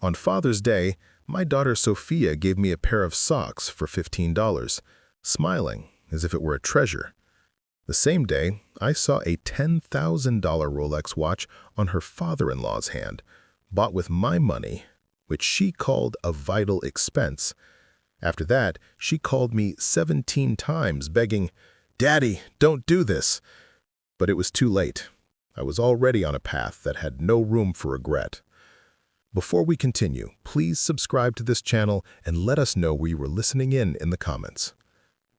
On Father's Day, my daughter Sophia gave me a pair of socks for $15, smiling as if it were a treasure. The same day, I saw a $10,000 Rolex watch on her father-in-law's hand, bought with my money, which she called a vital expense. After that, she called me 17 times, begging, "Daddy, don't do this." But it was too late. I was already on a path that had no room for regret. Before we continue, please subscribe to this channel and let us know where you were listening in the comments.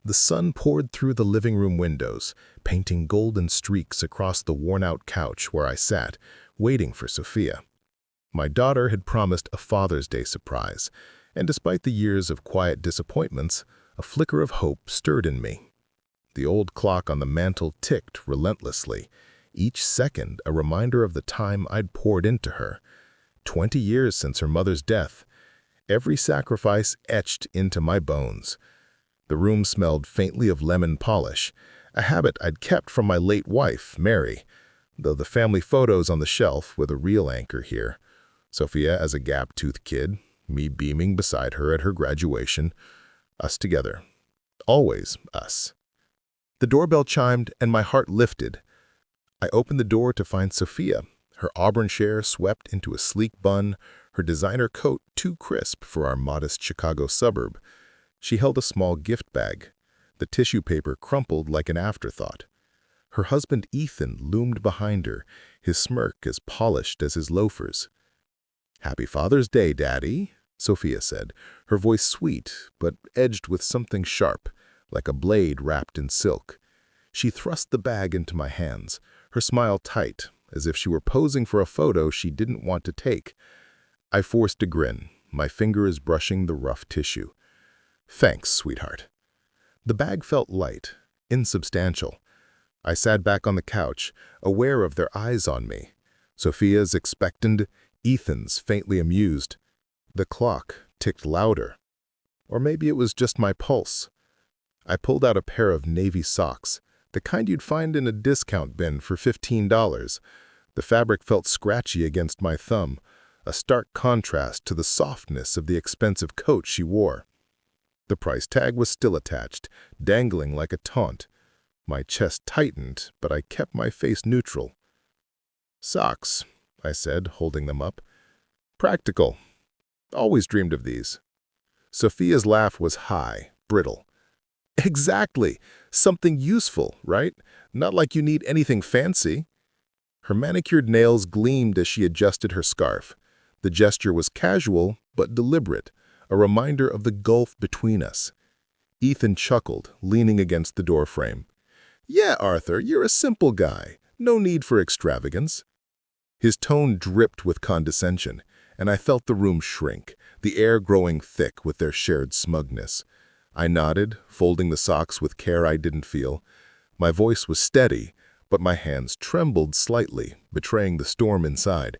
The sun poured through the living room windows, painting golden streaks across the worn-out couch where I sat, waiting for Sophia. My daughter had promised a Father's Day surprise, and despite the years of quiet disappointments, a flicker of hope stirred in me. The old clock on the mantel ticked relentlessly, each second a reminder of the time I'd poured into her. 20 years since her mother's death, every sacrifice etched into my bones. The room smelled faintly of lemon polish, a habit I'd kept from my late wife, Mary, though the family photos on the shelf were the real anchor here. Sophia as a gap-toothed kid, me beaming beside her at her graduation, us together. Always us. The doorbell chimed and my heart lifted. I opened the door to find Sophia, her auburn hair swept into a sleek bun, her designer coat too crisp for our modest Chicago suburb. She held a small gift bag, the tissue paper crumpled like an afterthought. Her husband Ethan loomed behind her, his smirk as polished as his loafers. "Happy Father's Day, Daddy," Sophia said, her voice sweet but edged with something sharp, like a blade wrapped in silk. She thrust the bag into my hands, her smile tight, as if she were posing for a photo she didn't want to take. I forced a grin, my fingers brushing the rough tissue. "Thanks, sweetheart." The bag felt light, insubstantial. I sat back on the couch, aware of their eyes on me. Sophia's expectant, Ethan's faintly amused. The clock ticked louder. Or maybe it was just my pulse. I pulled out a pair of navy socks, the kind you'd find in a discount bin for $15. The fabric felt scratchy against my thumb, a stark contrast to the softness of the expensive coat she wore. The price tag was still attached, dangling like a taunt. My chest tightened, but I kept my face neutral. "Socks," I said, holding them up. "Practical. Always dreamed of these." Sophia's laugh was high, brittle. "Exactly. Something useful, right? Not like you need anything fancy." Her manicured nails gleamed as she adjusted her scarf. The gesture was casual but deliberate, a reminder of the gulf between us. Ethan chuckled, leaning against the doorframe. "Yeah, Arthur, you're a simple guy. No need for extravagance." His tone dripped with condescension, and I felt the room shrink, the air growing thick with their shared smugness. I nodded, folding the socks with care I didn't feel. My voice was steady, but my hands trembled slightly, betraying the storm inside.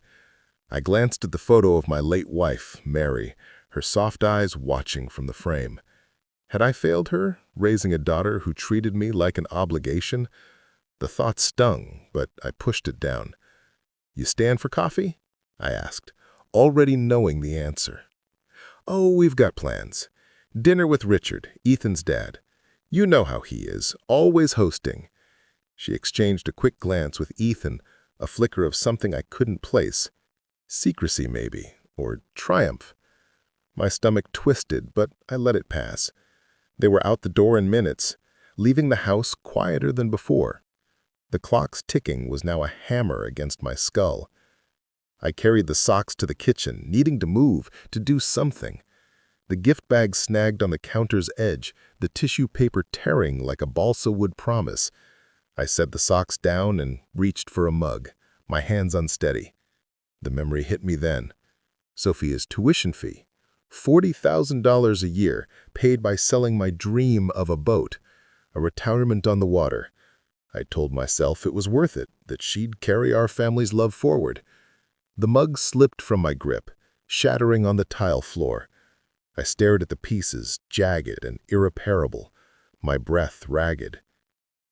I glanced at the photo of my late wife, Mary, her soft eyes watching from the frame. Had I failed her, raising a daughter who treated me like an obligation? The thought stung, but I pushed it down. "You stand for coffee?" I asked, already knowing the answer. "Oh, we've got plans. Dinner with Richard, Ethan's dad. You know how he is, always hosting." She exchanged a quick glance with Ethan, a flicker of something I couldn't place. Secrecy, maybe, or triumph. My stomach twisted, but I let it pass. They were out the door in minutes, leaving the house quieter than before. The clock's ticking was now a hammer against my skull. I carried the socks to the kitchen, needing to move, to do something. The gift bag snagged on the counter's edge, the tissue paper tearing like a balsa wood promise. I set the socks down and reached for a mug, my hands unsteady. The memory hit me then. Sophia's tuition fee. $40,000 a year, paid by selling my dream of a boat. A retirement on the water. I told myself it was worth it, that she'd carry our family's love forward. The mug slipped from my grip, shattering on the tile floor. I stared at the pieces, jagged and irreparable, my breath ragged.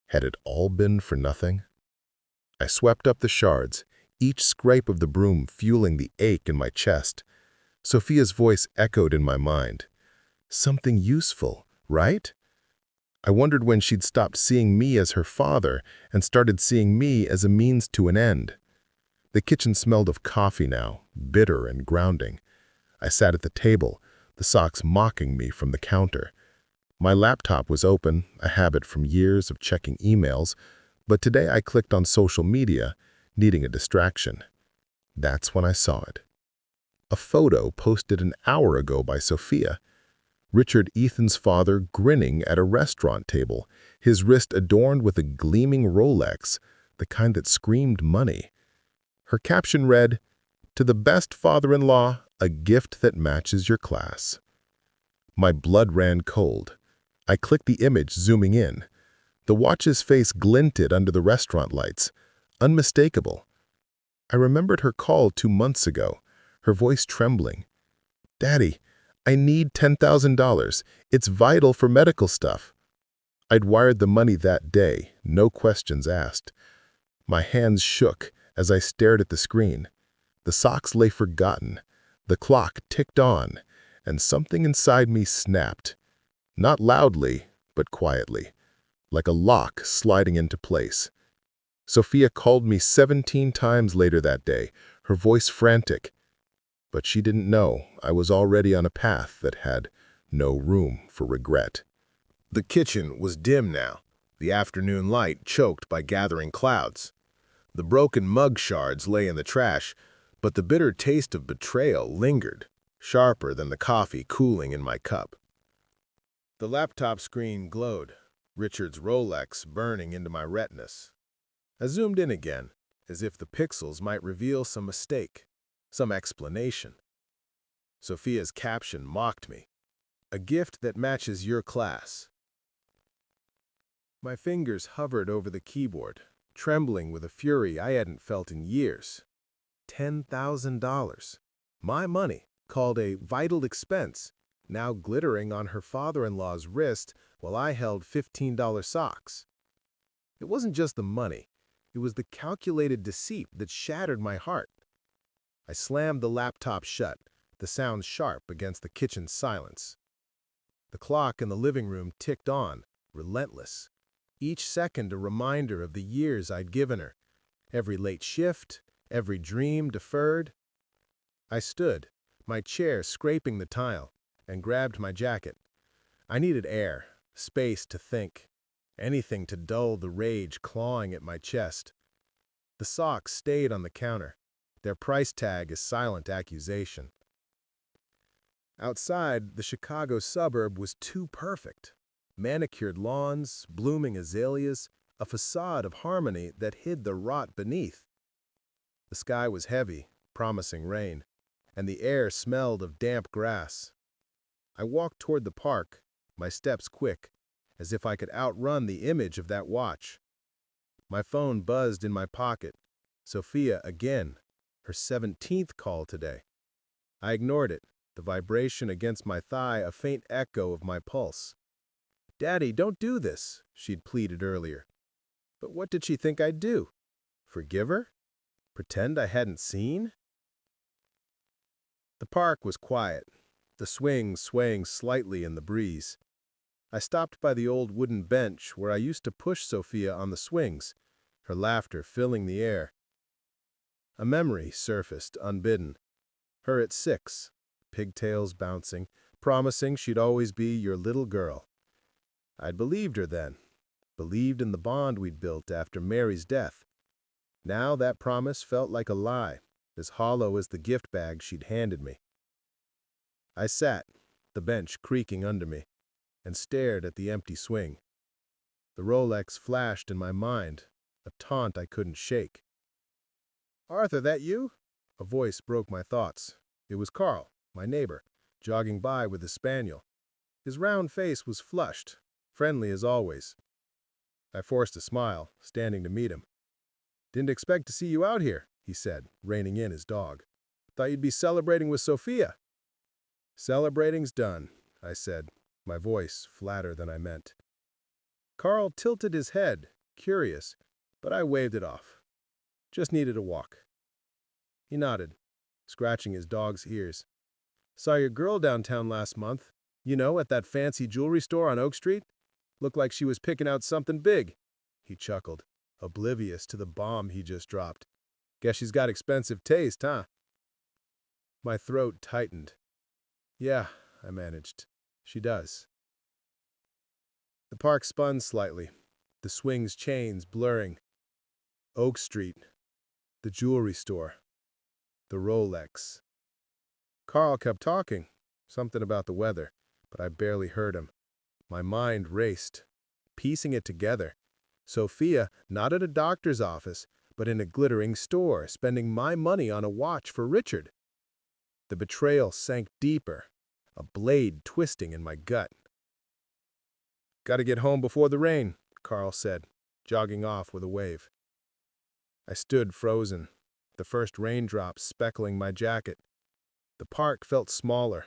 Had it all been for nothing? I swept up the shards, each scrape of the broom fueling the ache in my chest. Sophia's voice echoed in my mind. Something useful, right? I wondered when she'd stopped seeing me as her father and started seeing me as a means to an end. The kitchen smelled of coffee now, bitter and grounding. I sat at the table, the socks mocking me from the counter. My laptop was open, a habit from years of checking emails, but today I clicked on social media, needing a distraction. That's when I saw it. A photo posted an hour ago by Sophia. Richard Ethan's father grinning at a restaurant table, his wrist adorned with a gleaming Rolex, the kind that screamed money. Her caption read, "To the best father-in-law, a gift that matches your class." My blood ran cold. I clicked the image, zooming in. The watch's face glinted under the restaurant lights, unmistakable. I remembered her call 2 months ago, her voice trembling. "Daddy, I need $10,000. It's vital for medical stuff." I'd wired the money that day, no questions asked. My hands shook as I stared at the screen. The socks lay forgotten. The clock ticked on, and something inside me snapped. Not loudly, but quietly, like a lock sliding into place. Sophia called me 17 times later that day, her voice frantic. But she didn't know I was already on a path that had no room for regret. The kitchen was dim now, the afternoon light choked by gathering clouds. The broken mug shards lay in the trash, but the bitter taste of betrayal lingered, sharper than the coffee cooling in my cup. The laptop screen glowed, Richard's Rolex burning into my retinas. I zoomed in again, as if the pixels might reveal some mistake, some explanation. Sophia's caption mocked me. "A gift that matches your class." My fingers hovered over the keyboard, trembling with a fury I hadn't felt in years. $10,000. My money, called a vital expense, now glittering on her father-in-law's wrist while I held $15 socks. It wasn't just the money. It was the calculated deceit that shattered my heart. I slammed the laptop shut, the sound sharp against the kitchen silence. The clock in the living room ticked on, relentless. Each second a reminder of the years I'd given her, every late shift, every dream deferred. I stood, my chair scraping the tile, and grabbed my jacket. I needed air, space to think, anything to dull the rage clawing at my chest. The socks stayed on the counter, their price tag a silent accusation. Outside, the Chicago suburb was too perfect. Manicured lawns, blooming azaleas, a facade of harmony that hid the rot beneath. The sky was heavy, promising rain, and the air smelled of damp grass. I walked toward the park, my steps quick, as if I could outrun the image of that watch. My phone buzzed in my pocket. Sophia again, her 17th call today. I ignored it, the vibration against my thigh a faint echo of my pulse. "Daddy, don't do this," she'd pleaded earlier. But what did she think I'd do? Forgive her? Pretend I hadn't seen? The park was quiet, the swings swaying slightly in the breeze. I stopped by the old wooden bench where I used to push Sophia on the swings, her laughter filling the air. A memory surfaced unbidden. Her at 6, pigtails bouncing, promising she'd always be your little girl. I'd believed her then, believed in the bond we'd built after Mary's death. Now that promise felt like a lie, as hollow as the gift bag she'd handed me. I sat, the bench creaking under me, and stared at the empty swing. The Rolex flashed in my mind, a taunt I couldn't shake. "Arthur, that you?" A voice broke my thoughts. It was Carl, my neighbor, jogging by with his spaniel. His round face was flushed, friendly as always. I forced a smile, standing to meet him. "Didn't expect to see you out here," he said, reining in his dog. "Thought you'd be celebrating with Sophia." "Celebrating's done," I said, my voice flatter than I meant. Carl tilted his head, curious, but I waved it off. Just needed a walk. He nodded, scratching his dog's ears. Saw your girl downtown last month. You know, at that fancy jewelry store on Oak Street? Looked like she was picking out something big. He chuckled, oblivious to the bomb he just dropped. Guess she's got expensive taste, huh? My throat tightened. Yeah, I managed. She does. The park spun slightly, the swing's chains blurring. Oak Street, the jewelry store, the Rolex. Carl kept talking, something about the weather, but I barely heard him. My mind raced, piecing it together. Sophia, not at a doctor's office, but in a glittering store, spending my money on a watch for Richard. The betrayal sank deeper, a blade twisting in my gut. "Gotta get home before the rain," Carl said, jogging off with a wave. I stood frozen, the first raindrops speckling my jacket. The park felt smaller,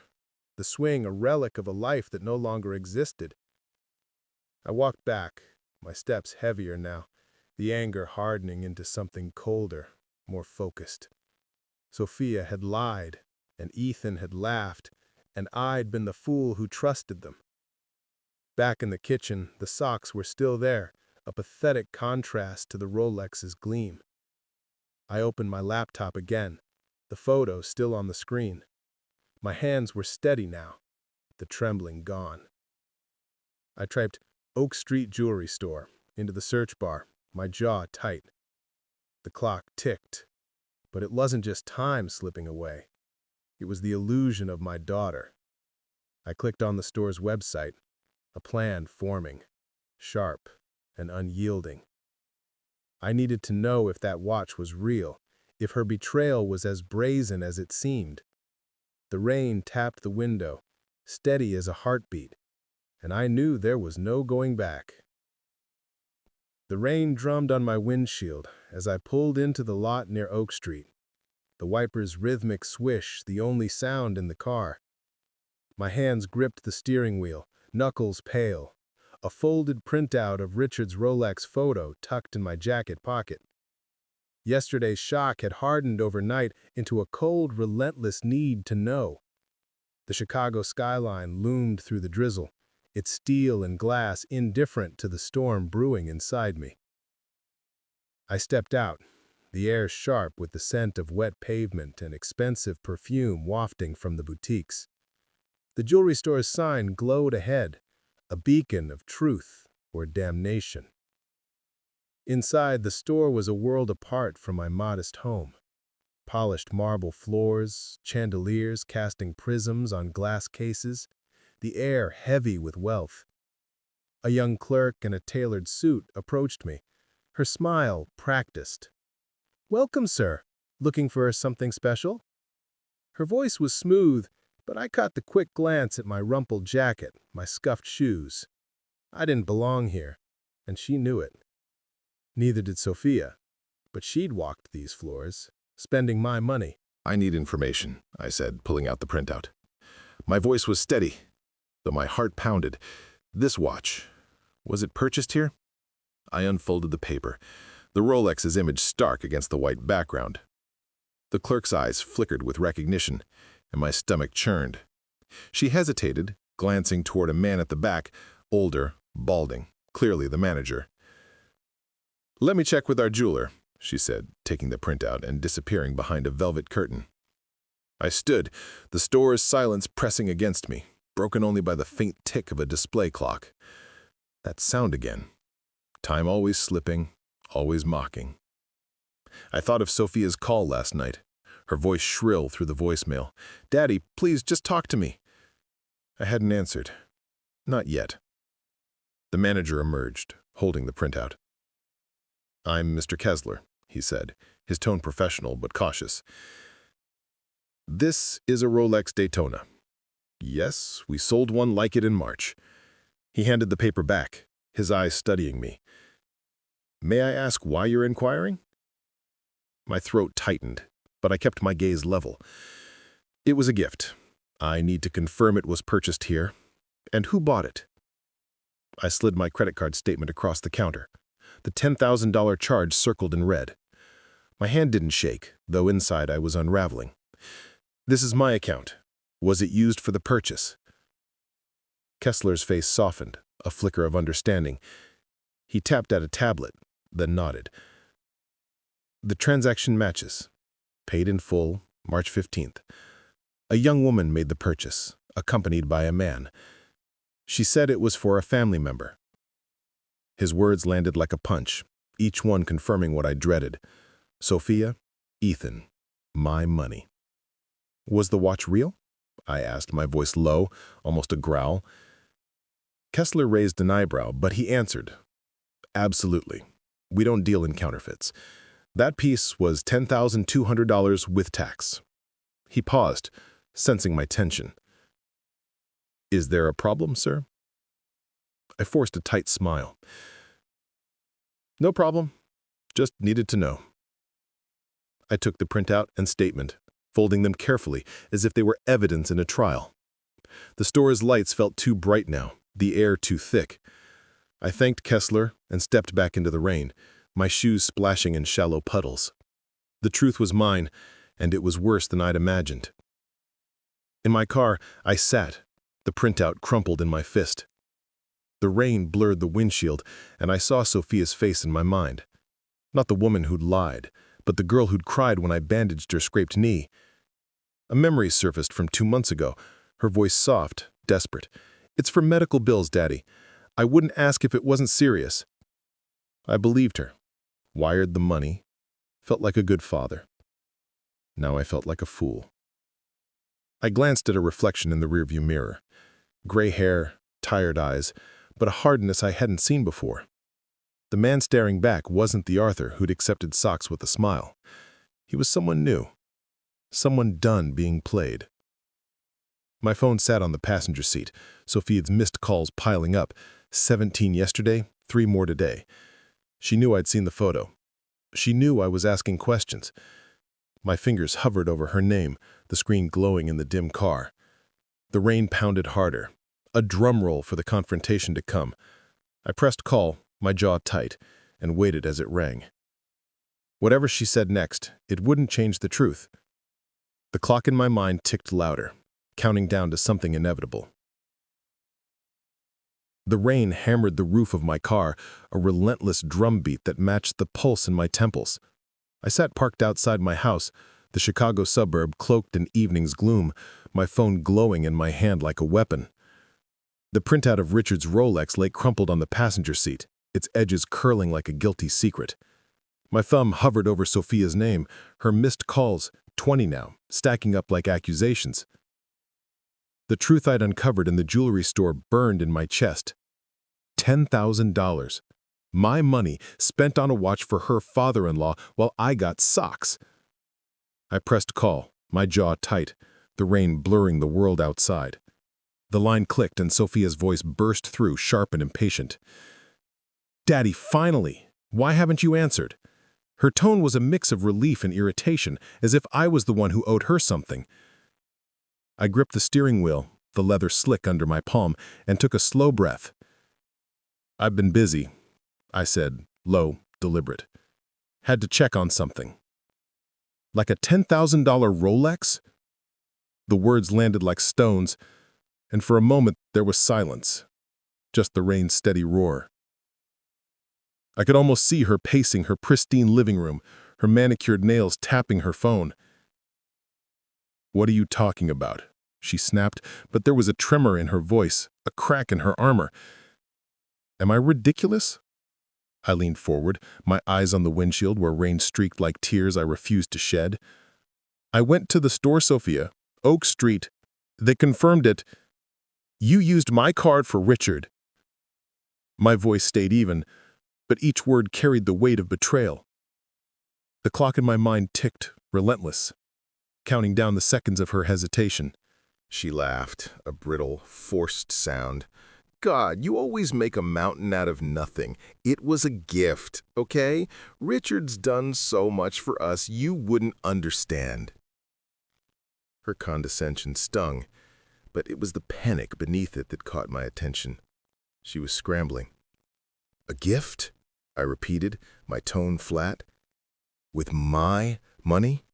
the swing a relic of a life that no longer existed. I walked back, my steps heavier now, the anger hardening into something colder, more focused. Sophia had lied, and Ethan had laughed, and I'd been the fool who trusted them. Back in the kitchen, the socks were still there, a pathetic contrast to the Rolex's gleam. I opened my laptop again, the photo still on the screen. My hands were steady now, the trembling gone. I typed Oak Street Jewelry Store into the search bar, my jaw tight. The clock ticked, but it wasn't just time slipping away. It was the illusion of my daughter. I clicked on the store's website, a plan forming, sharp and unyielding. I needed to know if that watch was real, if her betrayal was as brazen as it seemed. The rain tapped the window, steady as a heartbeat, and I knew there was no going back. The rain drummed on my windshield as I pulled into the lot near Oak Street, the wiper's rhythmic swish the only sound in the car. My hands gripped the steering wheel, knuckles pale, a folded printout of Richard's Rolex photo tucked in my jacket pocket. Yesterday's shock had hardened overnight into a cold, relentless need to know. The Chicago skyline loomed through the drizzle, its steel and glass indifferent to the storm brewing inside me. I stepped out, the air sharp with the scent of wet pavement and expensive perfume wafting from the boutiques. The jewelry store's sign glowed ahead, a beacon of truth or damnation. Inside, the store was a world apart from my modest home. Polished marble floors, chandeliers casting prisms on glass cases, the air heavy with wealth. A young clerk in a tailored suit approached me, her smile practiced. "Welcome, sir. Looking for something special?" Her voice was smooth, but I caught the quick glance at my rumpled jacket, my scuffed shoes. I didn't belong here, and she knew it. Neither did Sophia, but she'd walked these floors, spending my money. "I need information," I said, pulling out the printout. My voice was steady, though my heart pounded. "This watch, was it purchased here?" I unfolded the paper, the Rolex's image stark against the white background. The clerk's eyes flickered with recognition, and my stomach churned. She hesitated, glancing toward a man at the back, older, balding, clearly the manager. "Let me check with our jeweler," she said, taking the printout and disappearing behind a velvet curtain. I stood, the store's silence pressing against me, broken only by the faint tick of a display clock. That sound again. Time always slipping, always mocking. I thought of Sophia's call last night, her voice shrill through the voicemail. "Daddy, please just talk to me." I hadn't answered. Not yet. The manager emerged, holding the printout. "I'm Mr. Kessler," he said, his tone professional but cautious. "This is a Rolex Daytona. Yes, we sold one like it in March." He handed the paper back, his eyes studying me. "May I ask why you're inquiring?" My throat tightened, but I kept my gaze level. "It was a gift. I need to confirm it was purchased here. And who bought it?" I slid my credit card statement across the counter. The $10,000 charge circled in red. My hand didn't shake, though inside I was unraveling. "This is my account. Was it used for the purchase? Kessler's face softened, a flicker of understanding. He tapped at a tablet, then nodded. The transaction matches. Paid in full, March 15th. A young woman made the purchase, accompanied by a man. She said it was for a family member. His words landed like a punch, each one confirming what I dreaded. Sophia, Ethan, my money. Was the watch real? I asked, my voice low, almost a growl. Kessler raised an eyebrow, but he answered, absolutely. We don't deal in counterfeits. That piece was $10,200 with tax. He paused, sensing my tension. Is there a problem, sir? I forced a tight smile. No problem. Just needed to know. I took the printout and statement, folding them carefully as if they were evidence in a trial. The store's lights felt too bright now, the air too thick. I thanked Kessler and stepped back into the rain, my shoes splashing in shallow puddles. The truth was mine, and it was worse than I'd imagined. In my car, I sat, the printout crumpled in my fist. The rain blurred the windshield, and I saw Sophia's face in my mind. Not the woman who'd lied, but the girl who'd cried when I bandaged her scraped knee. A memory surfaced from 2 months ago, her voice soft, desperate. It's for medical bills, Daddy. I wouldn't ask if it wasn't serious. I believed her, wired the money, felt like a good father. Now I felt like a fool. I glanced at a reflection in the rearview mirror. Gray hair, tired eyes, but a hardness I hadn't seen before. The man staring back wasn't the Arthur who'd accepted socks with a smile. He was someone new, someone done being played. My phone sat on the passenger seat, Sophia's missed calls piling up, 17 yesterday, 3 more today. She knew I'd seen the photo. She knew I was asking questions. My fingers hovered over her name, the screen glowing in the dim car. The rain pounded harder, a drum roll for the confrontation to come. I pressed call, my jaw tight, and waited as it rang. Whatever she said next, it wouldn't change the truth. The clock in my mind ticked louder, counting down to something inevitable. The rain hammered the roof of my car, a relentless drumbeat that matched the pulse in my temples. I sat parked outside my house, the Chicago suburb cloaked in evening's gloom, my phone glowing in my hand like a weapon. The printout of Richard's Rolex lay crumpled on the passenger seat, its edges curling like a guilty secret. My thumb hovered over Sophia's name, her missed calls, 20 now, stacking up like accusations. The truth I'd uncovered in the jewelry store burned in my chest. $10,000. My money spent on a watch for her father-in-law while I got socks. I pressed call, my jaw tight, the rain blurring the world outside. The line clicked and Sophia's voice burst through, sharp and impatient. Daddy, finally! Why haven't you answered? Her tone was a mix of relief and irritation, as if I was the one who owed her something. I gripped the steering wheel, the leather slick under my palm, and took a slow breath. I've been busy, I said, low, deliberate. Had to check on something. Like a $10,000 Rolex? The words landed like stones, and for a moment there was silence, just the rain's steady roar. I could almost see her pacing her pristine living room, her manicured nails tapping her phone. What are you talking about? She snapped, but there was a tremor in her voice, a crack in her armor. Am I ridiculous? I leaned forward, my eyes on the windshield where rain streaked like tears I refused to shed. I went to the store, Sophia, Oak Street. They confirmed it. You used my card for Richard. My voice stayed even, but each word carried the weight of betrayal. The clock in my mind ticked, relentless, counting down the seconds of her hesitation. She laughed, a brittle, forced sound. God, you always make a mountain out of nothing. It was a gift, okay? Richard's done so much for us, you wouldn't understand. Her condescension stung, but it was the panic beneath it that caught my attention. She was scrambling. A gift? I repeated, my tone flat. With my money?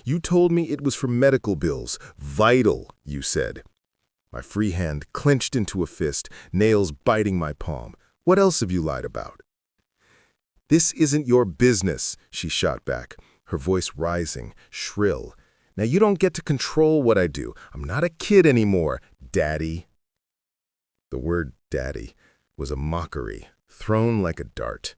You told me it was for medical bills. Vital, you said. My free hand clenched into a fist, nails biting my palm. What else have you lied about? This isn't your business, she shot back, her voice rising, shrill. Now you don't get to control what I do. I'm not a kid anymore, Daddy. The word daddy was a mockery, thrown like a dart.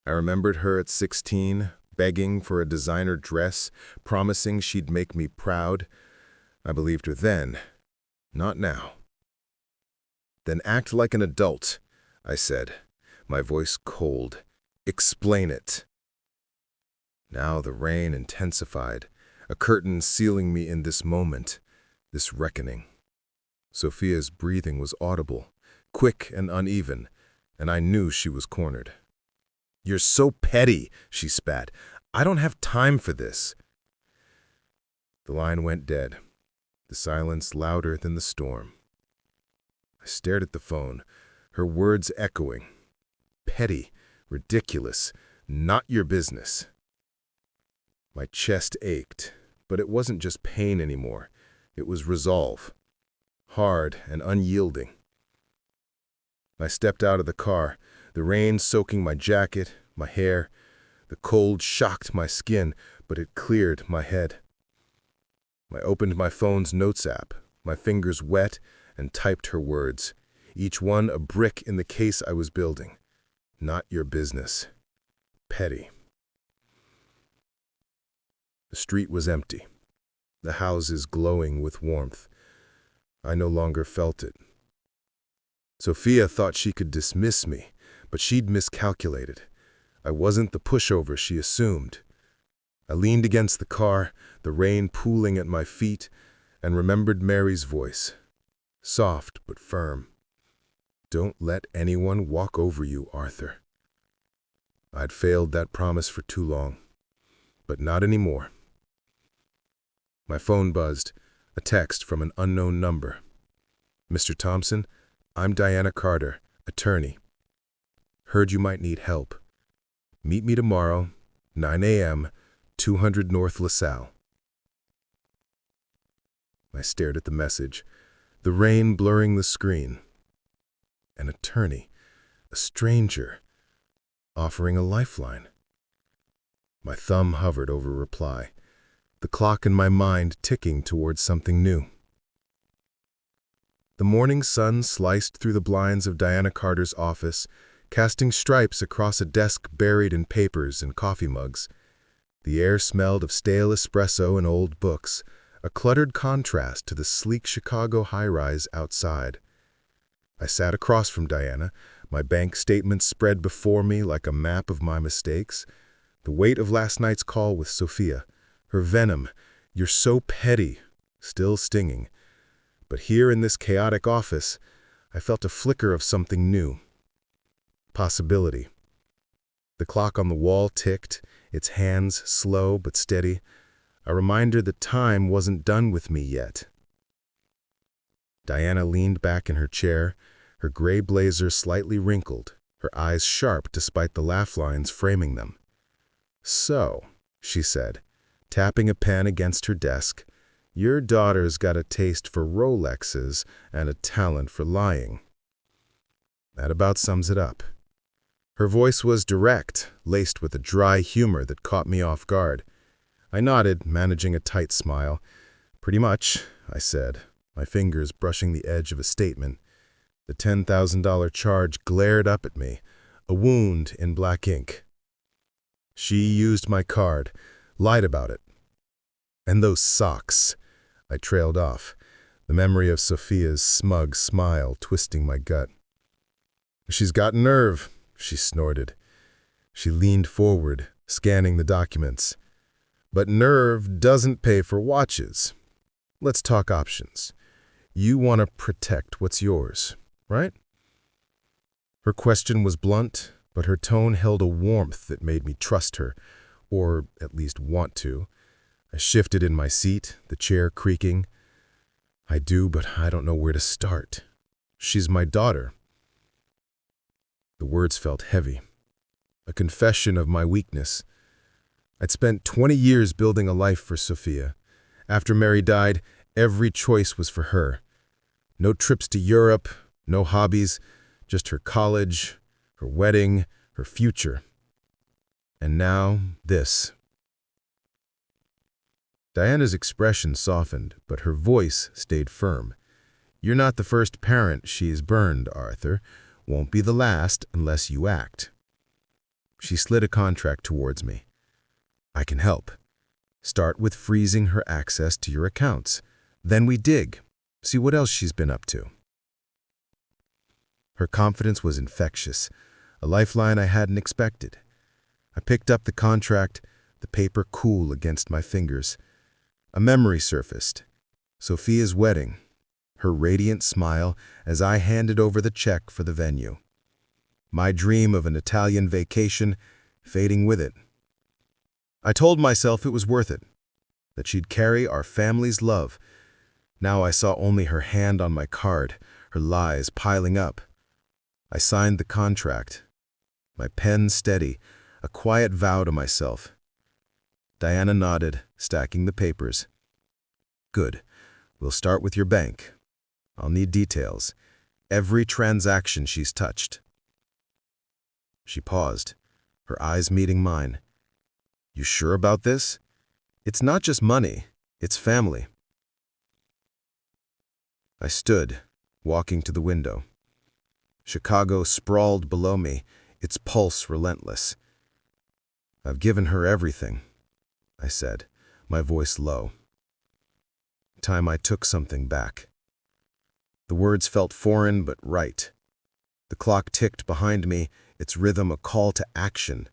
I remembered her at 16, begging for a designer dress, promising she'd make me proud. I believed her then, not now. Then act like an adult, I said, my voice cold. Explain it. Now the rain intensified, a curtain sealing me in this moment, this reckoning. Sophia's breathing was audible, quick and uneven, and I knew she was cornered. You're so petty, she spat. I don't have time for this. The line went dead, the silence louder than the storm. I stared at the phone, her words echoing. Petty, ridiculous, not your business. My chest ached, but it wasn't just pain anymore. It was resolve, hard and unyielding. I stepped out of the car, the rain soaking my jacket, my hair. The cold shocked my skin, but it cleared my head. I opened my phone's notes app, my fingers wet, and typed her words, each one a brick in the case I was building. Not your business. Petty. The street was empty, the houses glowing with warmth. I no longer felt it. Sophia thought she could dismiss me, but she'd miscalculated. I wasn't the pushover she assumed. I leaned against the car, the rain pooling at my feet, and remembered Mary's voice, soft but firm. Don't let anyone walk over you, Arthur. I'd failed that promise for too long, but not anymore. My phone buzzed, a text from an unknown number. Mr. Thompson, I'm Diana Carter, attorney. Heard you might need help. Meet me tomorrow, 9 a.m., 200 North LaSalle. I stared at the message, the rain blurring the screen. An attorney, a stranger, offering a lifeline. My thumb hovered over reply, the clock in my mind ticking towards something new. The morning sun sliced through the blinds of Diana Carter's office, casting stripes across a desk buried in papers and coffee mugs. The air smelled of stale espresso and old books, a cluttered contrast to the sleek Chicago high-rise outside. I sat across from Diana, my bank statements spread before me like a map of my mistakes. The weight of last night's call with Sophia, her venom, "You're so petty," still stinging. But here in this chaotic office, I felt a flicker of something new. Possibility. The clock on the wall ticked, its hands slow but steady, a reminder that time wasn't done with me yet. Diana leaned back in her chair, her gray blazer slightly wrinkled, her eyes sharp despite the laugh lines framing them. So, she said, tapping a pen against her desk, your daughter's got a taste for Rolexes and a talent for lying. That about sums it up. Her voice was direct, laced with a dry humor that caught me off guard. I nodded, managing a tight smile. Pretty much, I said, my fingers brushing the edge of a statement. The $10,000 charge glared up at me, a wound in black ink. She used my card, lied about it. And those socks. I trailed off, the memory of Sophia's smug smile twisting my gut. She's got nerve, she snorted. She leaned forward, scanning the documents. But nerve doesn't pay for watches. Let's talk options. You want to protect what's yours, right? Her question was blunt, but her tone held a warmth that made me trust her, or at least want to. I shifted in my seat, the chair creaking. I do, but I don't know where to start. She's my daughter. The words felt heavy, a confession of my weakness. I'd spent 20 years building a life for Sophia. After Mary died, every choice was for her. No trips to Europe, no hobbies, just her college, her wedding, her future. And now, this. Diana's expression softened, but her voice stayed firm. You're not the first parent she's burned, Arthur. Won't be the last unless you act. She slid a contract towards me. I can help. Start with freezing her access to your accounts. Then we dig. See what else she's been up to. Her confidence was infectious, a lifeline I hadn't expected. I picked up the contract, the paper cool against my fingers. A memory surfaced. Sophia's wedding. Her radiant smile as I handed over the check for the venue. My dream of an Italian vacation fading with it. I told myself it was worth it, that she'd carry our family's love. Now I saw only her hand on my card, her lies piling up. I signed the contract, my pen steady, a quiet vow to myself. Diana nodded, stacking the papers. Good. We'll start with your bank. I'll need details. Every transaction she's touched. She paused, her eyes meeting mine. You sure about this? It's not just money, it's family. I stood, walking to the window. Chicago sprawled below me, its pulse relentless. I've given her everything, I said, my voice low. Time I took something back. The words felt foreign but right. The clock ticked behind me, its rhythm a call to action,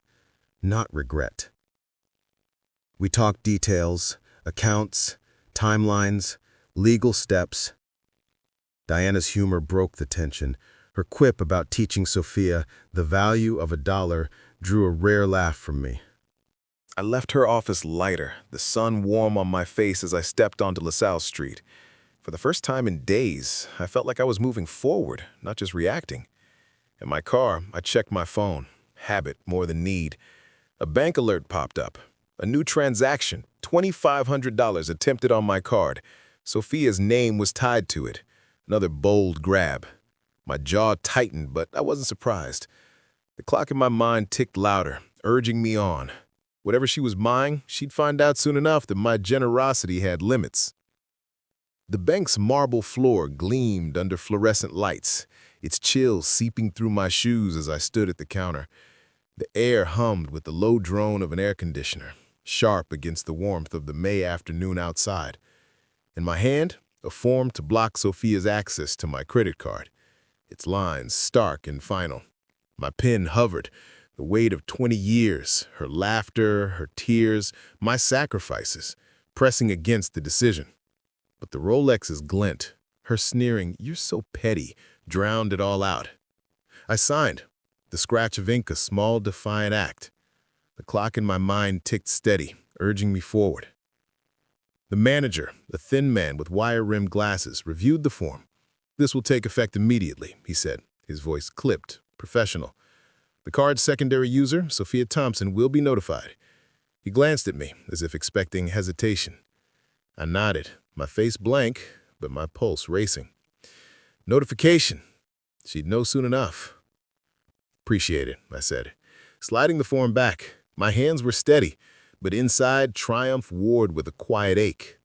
not regret. We talked details, accounts, timelines, legal steps. Diana's humor broke the tension. Her quip about teaching Sophia the value of $1 drew a rare laugh from me. I left her office lighter, the sun warm on my face as I stepped onto LaSalle Street. For the first time in days, I felt like I was moving forward, not just reacting. In my car, I checked my phone. Habit more than need. A bank alert popped up. A new transaction, $2,500 attempted on my card. Sophia's name was tied to it. Another bold grab. My jaw tightened, but I wasn't surprised. The clock in my mind ticked louder, urging me on. Whatever she was buying, she'd find out soon enough that my generosity had limits. The bank's marble floor gleamed under fluorescent lights, its chill seeping through my shoes as I stood at the counter. The air hummed with the low drone of an air conditioner, sharp against the warmth of the May afternoon outside. In my hand, a form to block Sophia's access to my credit card, its lines stark and final. My pen hovered, the weight of 20 years, her laughter, her tears, my sacrifices, pressing against the decision. But the Rolex's glint, her sneering, "You're so petty," drowned it all out. I signed, the scratch of ink a small defiant act. The clock in my mind ticked steady, urging me forward. The manager, a thin man with wire-rimmed glasses, reviewed the form. "This will take effect immediately," he said, his voice clipped, professional. "The card's secondary user, Sophia Thompson, will be notified." He glanced at me, as if expecting hesitation. I nodded, my face blank, but my pulse racing. Notification. She'd know soon enough. "Appreciate it," I said, sliding the form back. My hands were steady, but inside, triumph warred with a quiet ache.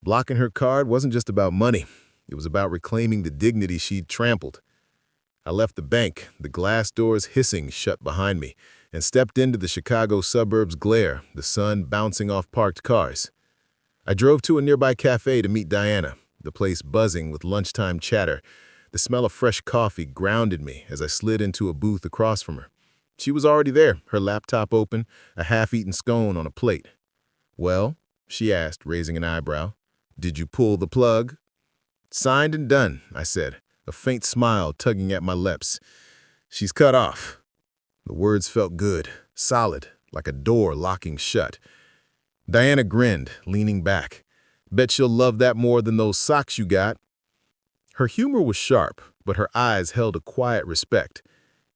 Blocking her card wasn't just about money. It was about reclaiming the dignity she'd trampled. I left the bank, the glass doors hissing shut behind me, and stepped into the Chicago suburbs' glare, the sun bouncing off parked cars. I drove to a nearby cafe to meet Diana, the place buzzing with lunchtime chatter. The smell of fresh coffee grounded me as I slid into a booth across from her. She was already there, her laptop open, a half-eaten scone on a plate. "Well," she asked, raising an eyebrow, "did you pull the plug?" "Signed and done," I said, a faint smile tugging at my lips. "She's cut off." The words felt good, solid, like a door locking shut. Diana grinned, leaning back. "Bet she'll love that more than those socks you got." Her humor was sharp, but her eyes held a quiet respect.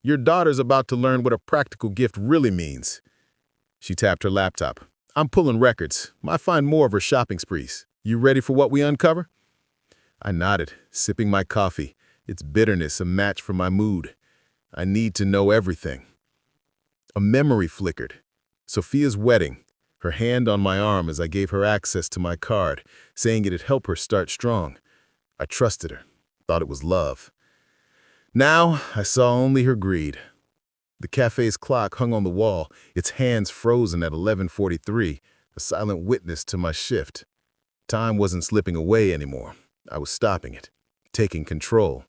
"Your daughter's about to learn what a practical gift really means." She tapped her laptop. I'm pulling records. Might find more of her shopping sprees. You ready for what we uncover? I nodded, sipping my coffee, its bitterness a match for my mood. I need to know everything. A memory flickered. Sophia's wedding, her hand on my arm as I gave her access to my card, saying it'd help her start strong. I trusted her, thought it was love. Now I saw only her greed. The cafe's clock hung on the wall, its hands frozen at 11:43, a silent witness to my shift. Time wasn't slipping away anymore. I was stopping it, taking control.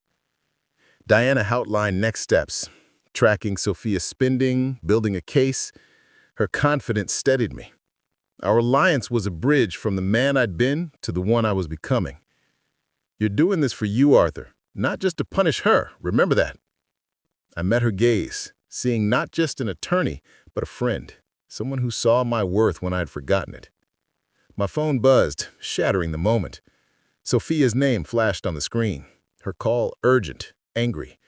Diana outlined next steps, tracking Sophia's spending, building a case. Her confidence steadied me. Our alliance was a bridge from the man I'd been to the one I was becoming. You're doing this for you, Arthur, not just to punish her. Remember that. I met her gaze, seeing not just an attorney, but a friend, someone who saw my worth when I'd forgotten it. My phone buzzed, shattering the moment. Sophia's name flashed on the screen, her call urgent, angry.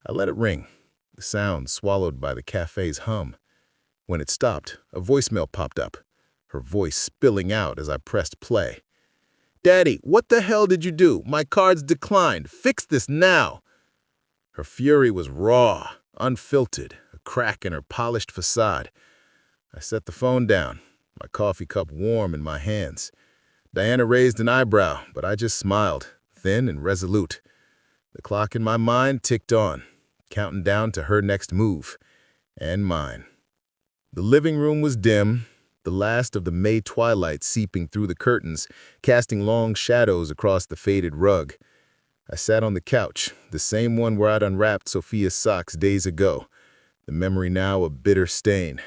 I let it ring, the sound swallowed by the cafe's hum. When it stopped, a voicemail popped up, her voice spilling out as I pressed play. Daddy, what the hell did you do? My card's declined. Fix this now. Her fury was raw, unfiltered, a crack in her polished facade. I set the phone down, my coffee cup warm in my hands. Diana raised an eyebrow, but I just smiled, thin and resolute. The clock in my mind ticked on, counting down to her next move, and mine. The living room was dim, the last of the May twilight seeping through the curtains, casting long shadows across the faded rug. I sat on the couch, the same one where I'd unwrapped Sophia's socks days ago, the memory now a bitter stain.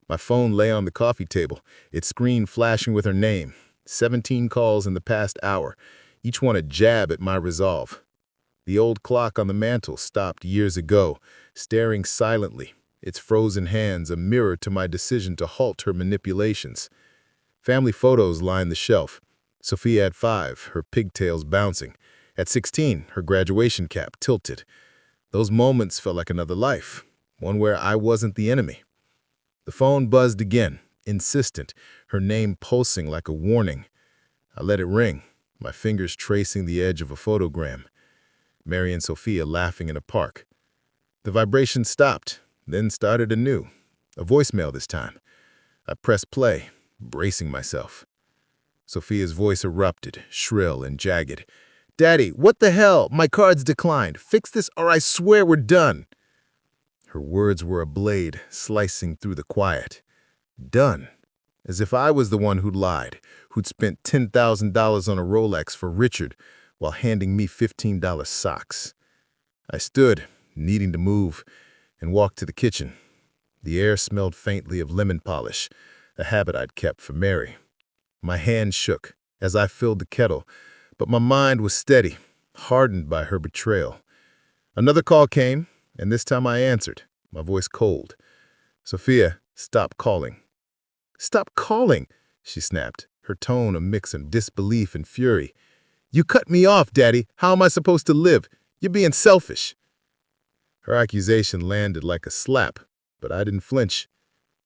My phone lay on the coffee table, its screen flashing with her name. 17 calls in the past hour, each one a jab at my resolve. The old clock on the mantel stopped years ago, staring silently, its frozen hands a mirror to my decision to halt her manipulations. Family photos lined the shelf. Sophia at 5, her pigtails bouncing. At 16, her graduation cap tilted. Those moments felt like another life, one where I wasn't the enemy. The phone buzzed again, insistent, her name pulsing like a warning. I let it ring, my fingers tracing the edge of a photogram. Mary and Sophia laughing in a park. The vibration stopped, then started anew. A voicemail this time. I pressed play, bracing myself. Sophia's voice erupted, shrill and jagged. Daddy, what the hell? My card's declined. Fix this or I swear we're done. Her words were a blade slicing through the quiet. Done. As if I was the one who'd lied, who'd spent $10,000 on a Rolex for Richard while handing me $15 socks. I stood, needing to move, and walked to the kitchen. The air smelled faintly of lemon polish, a habit I'd kept for Mary. My hand shook as I filled the kettle, but my mind was steady, hardened by her betrayal. Another call came, and this time I answered, my voice cold. Sophia, stop calling. Stop calling, she snapped, her tone a mix of disbelief and fury. You cut me off, Daddy. How am I supposed to live? You're being selfish. Her accusation landed like a slap, but I didn't flinch.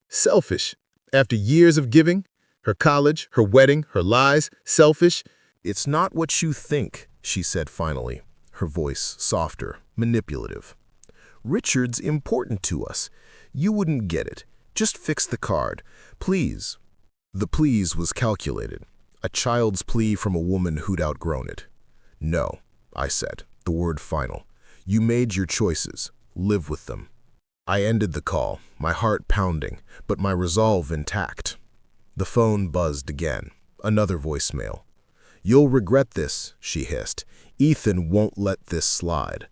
Selfish? After years of giving? Her college, her wedding, her lies? Selfish? It's not what you think, she said finally, her voice softer, manipulative. Richard's important to us. You wouldn't get it. Just fix the card. Please. The please was calculated. A child's plea from a woman who'd outgrown it. No, I said, the word final. You made your choices. Live with them. I ended the call, my heart pounding, but my resolve intact. The phone buzzed again. Another voicemail. You'll regret this, she hissed. Ethan won't let this slide.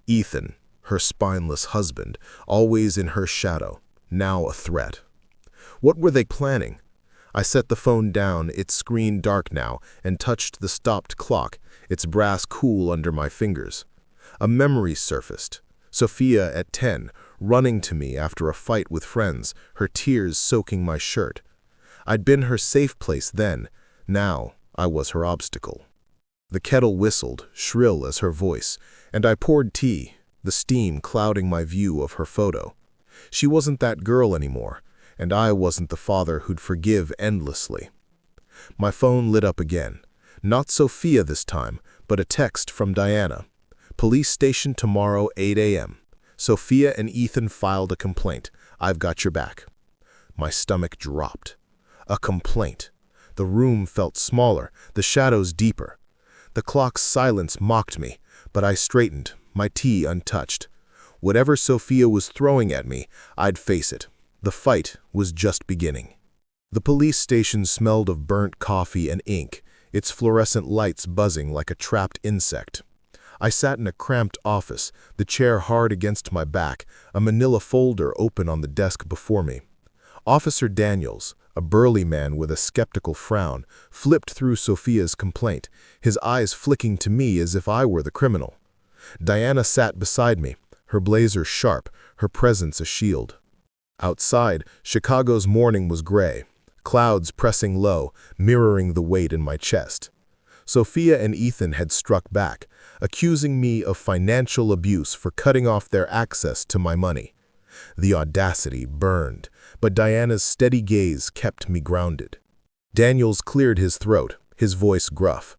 Ethan, her spineless husband, always in her shadow, now a threat. What were they planning? I set the phone down, its screen dark now, and touched the stopped clock, its brass cool under my fingers. A memory surfaced. Sophia at 10, running to me after a fight with friends, her tears soaking my shirt. I'd been her safe place then. Now I was her obstacle. The kettle whistled, shrill as her voice, and I poured tea, the steam clouding my view of her photo. She wasn't that girl anymore, and I wasn't the father who'd forgive endlessly. My phone lit up again. Not Sophia this time, but a text from Diana. Police station tomorrow, 8 a.m. Sophia and Ethan filed a complaint. I've got your back. My stomach dropped. A complaint. The room felt smaller, the shadows deeper. The clock's silence mocked me, but I straightened, my tea untouched. Whatever Sophia was throwing at me, I'd face it. The fight was just beginning. The police station smelled of burnt coffee and ink, its fluorescent lights buzzing like a trapped insect. I sat in a cramped office, the chair hard against my back, a manila folder open on the desk before me. Officer Daniels, a burly man with a skeptical frown, flipped through Sophia's complaint, his eyes flicking to me as if I were the criminal. Diana sat beside me, her blazer sharp, her presence a shield. Outside, Chicago's morning was gray, clouds pressing low, mirroring the weight in my chest. Sophia and Ethan had struck back, accusing me of financial abuse for cutting off their access to my money. The audacity burned, but Diana's steady gaze kept me grounded. Daniels cleared his throat, his voice gruff.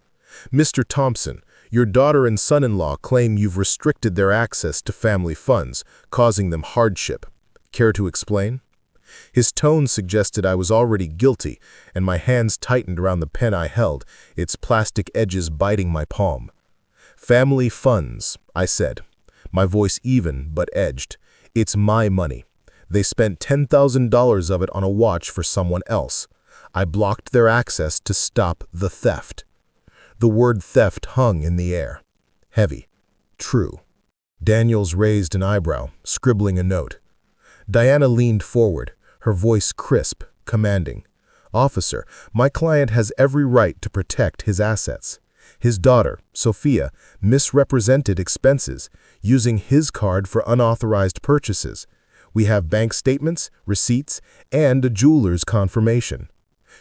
"Mr. Thompson, your daughter and son-in-law claim you've restricted their access to family funds, causing them hardship. Care to explain?" His tone suggested I was already guilty, and my hands tightened around the pen I held, its plastic edges biting my palm. "Family funds," I said, my voice even but edged. "It's my money. They spent $10,000 of it on a watch for someone else. I blocked their access to stop the theft." The word theft hung in the air. Heavy. True. Daniels raised an eyebrow, scribbling a note. Diana leaned forward, her voice crisp, commanding. "Officer, my client has every right to protect his assets. His daughter, Sophia, misrepresented expenses, using his card for unauthorized purchases. We have bank statements, receipts, and a jeweler's confirmation."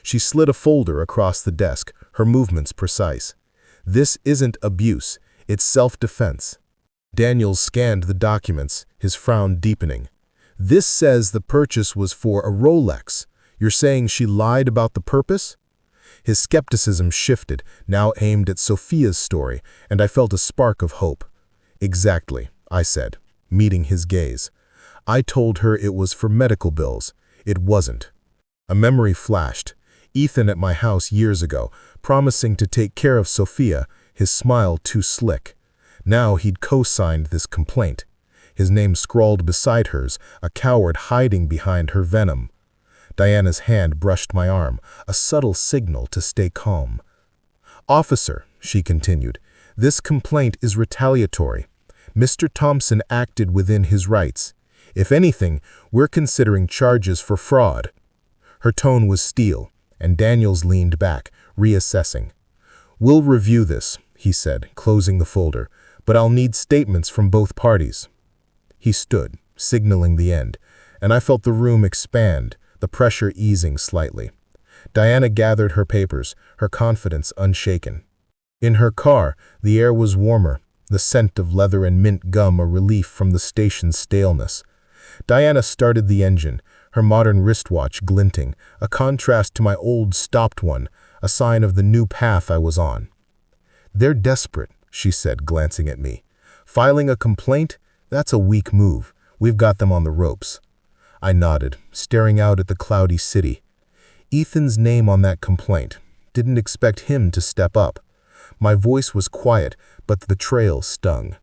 She slid a folder across the desk, her movements precise. "This isn't abuse, it's self-defense." Daniels scanned the documents, his frown deepening. "This says the purchase was for a Rolex. You're saying she lied about the purpose?" His skepticism shifted, now aimed at Sophia's story, and I felt a spark of hope. "Exactly," I said, meeting his gaze. "I told her it was for medical bills. It wasn't." A memory flashed. Ethan at my house years ago, promising to take care of Sophia, his smile too slick. Now he'd co-signed this complaint. His name scrawled beside hers, a coward hiding behind her venom. Diana's hand brushed my arm, a subtle signal to stay calm. "Officer," she continued, "this complaint is retaliatory. Mr. Thompson acted within his rights. If anything, we're considering charges for fraud." Her tone was steel, and Daniels leaned back, reassessing. "We'll review this," he said, closing the folder, "but I'll need statements from both parties." He stood, signaling the end, and I felt the room expand, the pressure easing slightly. Diana gathered her papers, her confidence unshaken. In her car, the air was warmer, the scent of leather and mint gum a relief from the station's staleness. Diana started the engine, her modern wristwatch glinting, a contrast to my old stopped one, a sign of the new path I was on. "They're desperate," she said, glancing at me. "Filing a complaint? That's a weak move. We've got them on the ropes." I nodded, staring out at the cloudy city. Ethan's name on that complaint. Didn't expect him to step up. My voice was quiet, but the betrayal stung.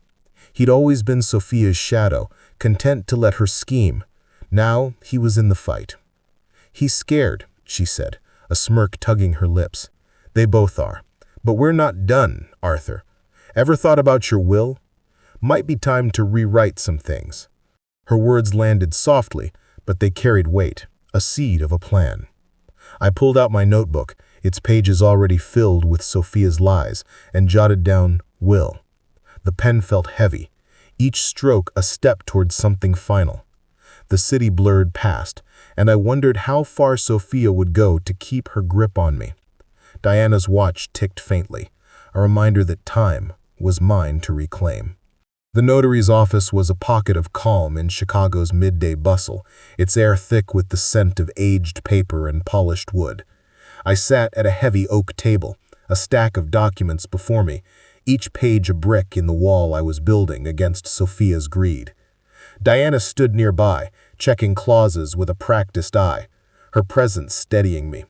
He'd always been Sophia's shadow, content to let her scheme. Now he was in the fight. "He's scared," she said, a smirk tugging her lips. "They both are. But we're not done, Arthur. Ever thought about your will? Might be time to rewrite some things." Her words landed softly, but they carried weight, a seed of a plan. I pulled out my notebook, its pages already filled with Sophia's lies, and jotted down "will." The pen felt heavy, each stroke a step towards something final. The city blurred past, and I wondered how far Sophia would go to keep her grip on me. Diana's watch ticked faintly, a reminder that time was mine to reclaim. The notary's office was a pocket of calm in Chicago's midday bustle, its air thick with the scent of aged paper and polished wood. I sat at a heavy oak table, a stack of documents before me, each page a brick in the wall I was building against Sophia's greed. Diana stood nearby, checking clauses with a practiced eye, her presence steadying me.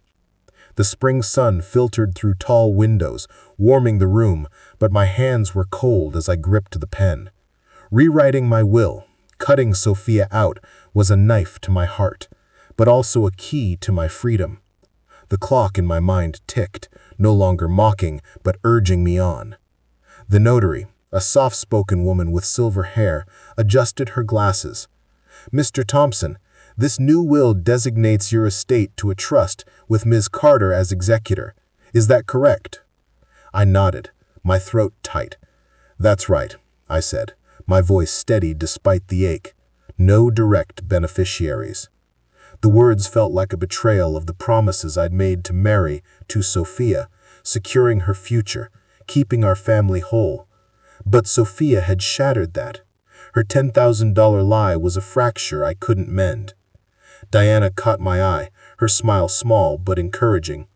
The spring sun filtered through tall windows, warming the room, but my hands were cold as I gripped the pen. Rewriting my will, cutting Sophia out, was a knife to my heart, but also a key to my freedom. The clock in my mind ticked, no longer mocking, but urging me on. The notary, a soft-spoken woman with silver hair, adjusted her glasses. "Mr. Thompson, this new will designates your estate to a trust with Ms. Carter as executor. Is that correct?" I nodded, my throat tight. "That's right," I said, my voice steady despite the ache. "No direct beneficiaries." The words felt like a betrayal of the promises I'd made to Mary, to Sophia, securing her future, keeping our family whole. But Sophia had shattered that. Her $10,000 lie was a fracture I couldn't mend. Diana caught my eye, her smile small but encouraging.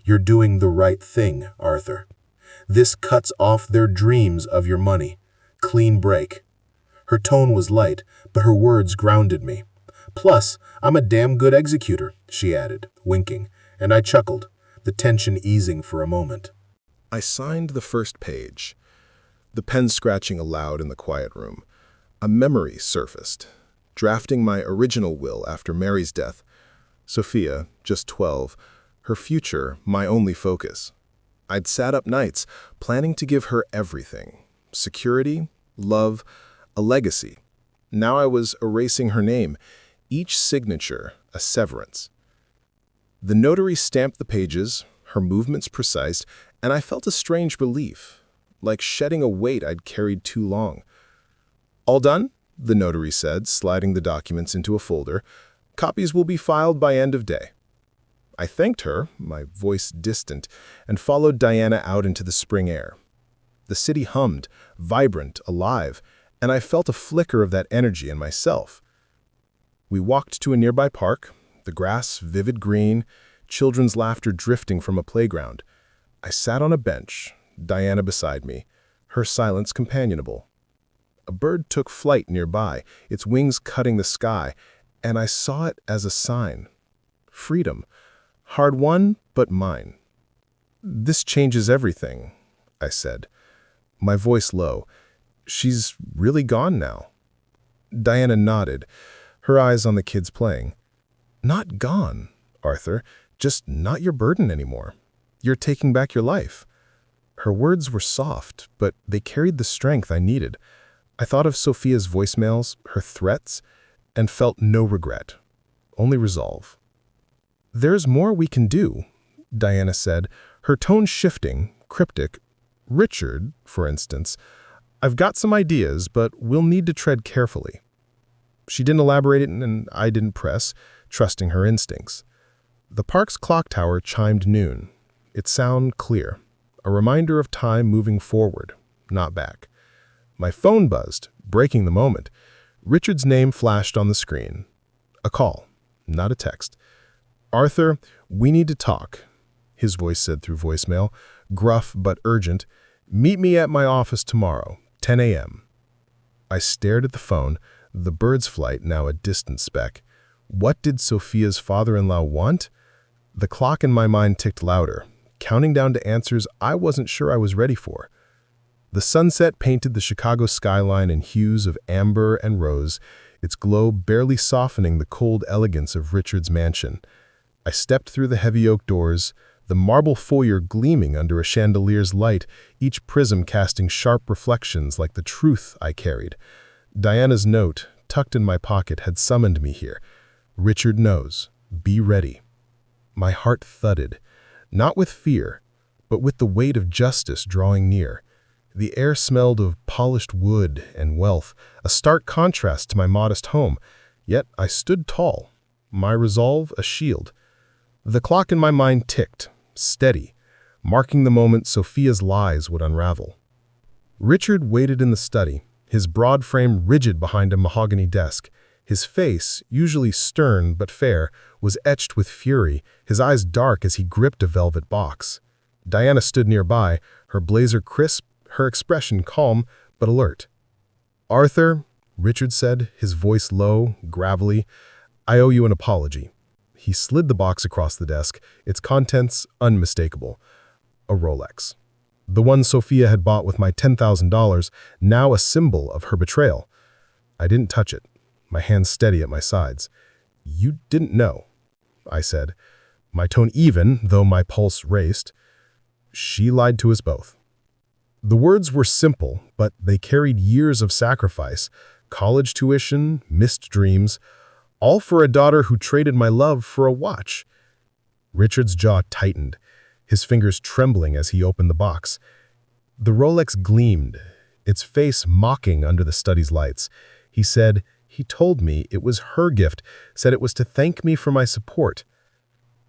"You're doing the right thing, Arthur. This cuts off their dreams of your money. Clean break." Her tone was light, but her words grounded me. "Plus, I'm a damn good executor," she added, winking, and I chuckled, the tension easing for a moment. I signed the first page, the pen scratching aloud in the quiet room. A memory surfaced, drafting my original will after Mary's death. Sophia, just 12, her future my only focus. I'd sat up nights, planning to give her everything: security, love, a legacy. Now I was erasing her name, each signature a severance. The notary stamped the pages, her movements precise, and I felt a strange relief, like shedding a weight I'd carried too long. "All done?" the notary said, sliding the documents into a folder. "Copies will be filed by end of day." I thanked her, my voice distant, and followed Diana out into the spring air. The city hummed, vibrant, alive, and I felt a flicker of that energy in myself. We walked to a nearby park, the grass vivid green, children's laughter drifting from a playground. I sat on a bench, Diana beside me, her silence companionable. A bird took flight nearby, its wings cutting the sky, and I saw it as a sign. Freedom. Hard won, but mine. "This changes everything," I said, my voice low. "She's really gone now." Diana nodded, her eyes on the kids playing. "Not gone, Arthur, just not your burden anymore. You're taking back your life." Her words were soft, but they carried the strength I needed. I thought of Sophia's voicemails, her threats, and felt no regret, only resolve. "There's more we can do," Diana said, her tone shifting, cryptic. "Richard, for instance. I've got some ideas, but we'll need to tread carefully." She didn't elaborate it, and I didn't press, trusting her instincts. The park's clock tower chimed noon, its sound clear, a reminder of time moving forward, not back. My phone buzzed, breaking the moment. Richard's name flashed on the screen. A call, not a text. "Arthur, we need to talk," his voice said through voicemail, gruff but urgent. "Meet me at my office tomorrow, 10 a.m. I stared at the phone, the bird's flight now a distant speck. What did Sophia's father-in-law want? The clock in my mind ticked louder, counting down to answers I wasn't sure I was ready for. The sunset painted the Chicago skyline in hues of amber and rose, its glow barely softening the cold elegance of Richard's mansion. I stepped through the heavy oak doors, the marble foyer gleaming under a chandelier's light, each prism casting sharp reflections like the truth I carried. Diana's note, tucked in my pocket, had summoned me here. "Richard knows. Be ready." My heart thudded, not with fear, but with the weight of justice drawing near. The air smelled of polished wood and wealth, a stark contrast to my modest home. Yet I stood tall, my resolve a shield. The clock in my mind ticked, steady, marking the moment Sophia's lies would unravel. Richard waited in the study, his broad frame rigid behind a mahogany desk. His face, usually stern but fair, was etched with fury, his eyes dark as he gripped a velvet box. Diana stood nearby, her blazer crisp, her expression calm but alert. "Arthur," Richard said, his voice low, gravelly, "I owe you an apology." He slid the box across the desk, its contents unmistakable. A Rolex. The one Sophia had bought with my $10,000, now a symbol of her betrayal. I didn't touch it, my hands steady at my sides. "You didn't know," I said, my tone even, though my pulse raced. She lied to us both. The words were simple, but they carried years of sacrifice, college tuition, missed dreams, all for a daughter who traded my love for a watch. Richard's jaw tightened, his fingers trembling as he opened the box. The Rolex gleamed, its face mocking under the study's lights. He said, he told me it was her gift, said it was to thank me for my support.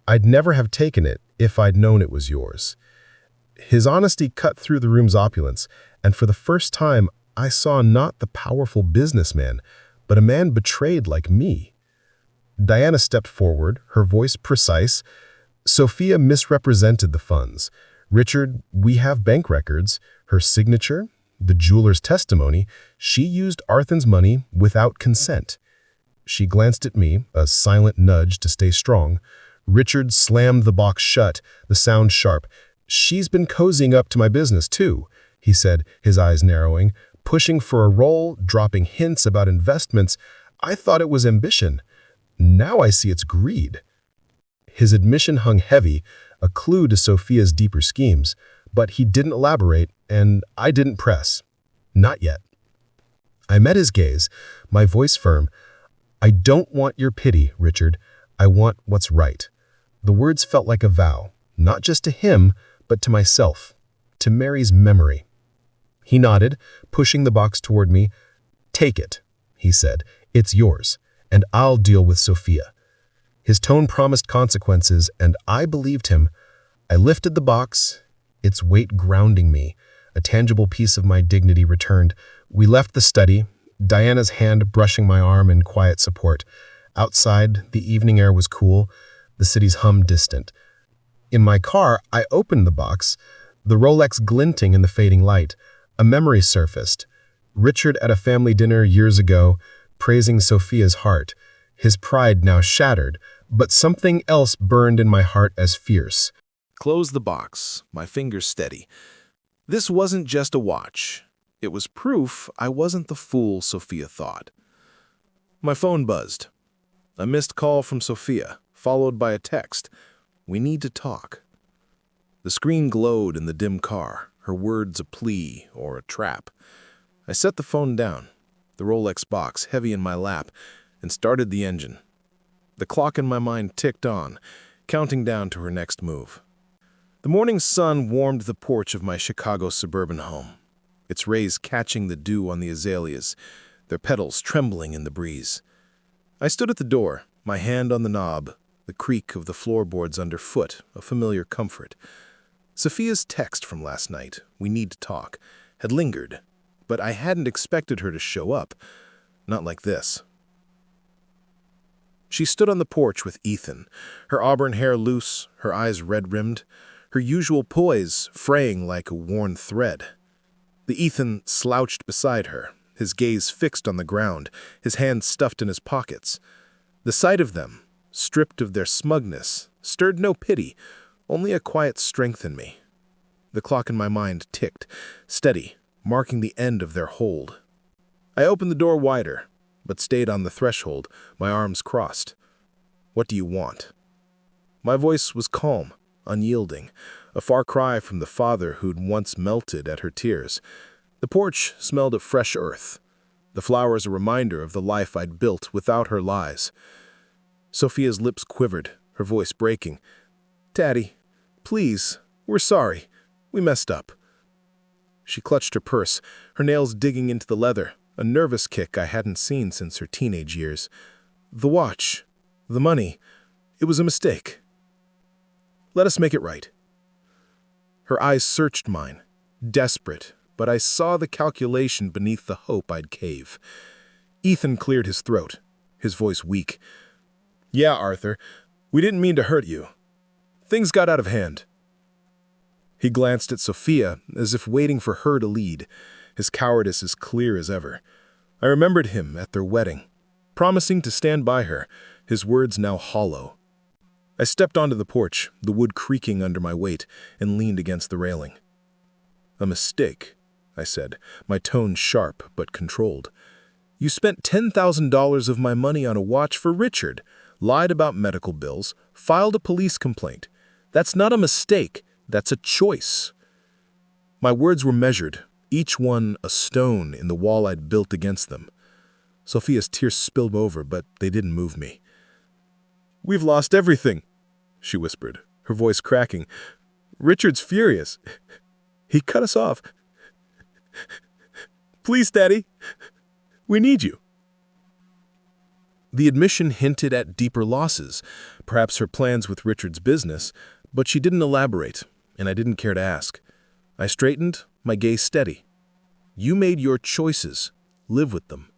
I'd never have taken it if I'd known it was yours. His honesty cut through the room's opulence, and for the first time, I saw not the powerful businessman, but a man betrayed like me. Diana stepped forward, her voice precise. "Sophia misrepresented the funds. Richard, we have bank records, her signature, the jeweler's testimony. She used Arthur's money without consent." She glanced at me, a silent nudge to stay strong. Richard slammed the box shut, the sound sharp. "She's been cozying up to my business, too," he said, his eyes narrowing, pushing for a roll, dropping hints about investments. I thought it was ambition. Now I see it's greed. His admission hung heavy, a clue to Sophia's deeper schemes, but he didn't elaborate, and I didn't press. Not yet. I met his gaze, my voice firm. "I don't want your pity, Richard. I want what's right." The words felt like a vow, not just to him, but to myself, to Mary's memory. He nodded, pushing the box toward me. "Take it," he said. "It's yours, and I'll deal with Sophia." His tone promised consequences, and I believed him. I lifted the box, its weight grounding me. A tangible piece of my dignity returned. We left the study, Diana's hand brushing my arm in quiet support. Outside, the evening air was cool, the city's hum distant. In my car, I opened the box, the Rolex glinting in the fading light. A memory surfaced. Richard at a family dinner years ago, praising Sophia's heart. His pride now shattered, but something else burned in my heart as fierce. Close the box, my fingers steady. This wasn't just a watch. It was proof I wasn't the fool Sophia thought. My phone buzzed. A missed call from Sophia, followed by a text. "We need to talk." The screen glowed in the dim car, her words a plea or a trap. I set the phone down, the Rolex box heavy in my lap, and started the engine. The clock in my mind ticked on, counting down to her next move. The morning sun warmed the porch of my Chicago suburban home, its rays catching the dew on the azaleas, their petals trembling in the breeze. I stood at the door, my hand on the knob, the creak of the floorboards underfoot, a familiar comfort. Sophia's text from last night, "We need to talk," had lingered, but I hadn't expected her to show up. Not like this. She stood on the porch with Ethan, her auburn hair loose, her eyes red-rimmed, her usual poise fraying like a worn thread. The Ethan slouched beside her, his gaze fixed on the ground, his hands stuffed in his pockets. The sight of them, stripped of their smugness, stirred no pity, only a quiet strength in me. The clock in my mind ticked, steady, marking the end of their hold. I opened the door wider, but stayed on the threshold, my arms crossed. "What do you want?" My voice was calm, unyielding, a far cry from the father who'd once melted at her tears. The porch smelled of fresh earth, the flowers a reminder of the life I'd built without her lies. Sophia's lips quivered, her voice breaking. "Daddy, please, we're sorry. We messed up." She clutched her purse, her nails digging into the leather, a nervous kick I hadn't seen since her teenage years. "The watch, the money, it was a mistake. Let us make it right." Her eyes searched mine, desperate, but I saw the calculation beneath the hope I'd cave. Ethan cleared his throat, his voice weak. "Yeah, Arthur, we didn't mean to hurt you. Things got out of hand." He glanced at Sophia as if waiting for her to lead, his cowardice as clear as ever. I remembered him at their wedding, promising to stand by her, his words now hollow. I stepped onto the porch, the wood creaking under my weight, and leaned against the railing. "A mistake," I said, my tone sharp but controlled. "You spent $10,000 of my money on a watch for Richard, lied about medical bills, filed a police complaint. That's not a mistake, that's a choice." My words were measured, each one a stone in the wall I'd built against them. Sophia's tears spilled over, but they didn't move me. "We've lost everything," she whispered, her voice cracking. "Richard's furious. He cut us off. Please, Daddy, we need you." The admission hinted at deeper losses, perhaps her plans with Richard's business, but she didn't elaborate, and I didn't care to ask. I straightened, my gaze steady. "You made your choices. Live with them."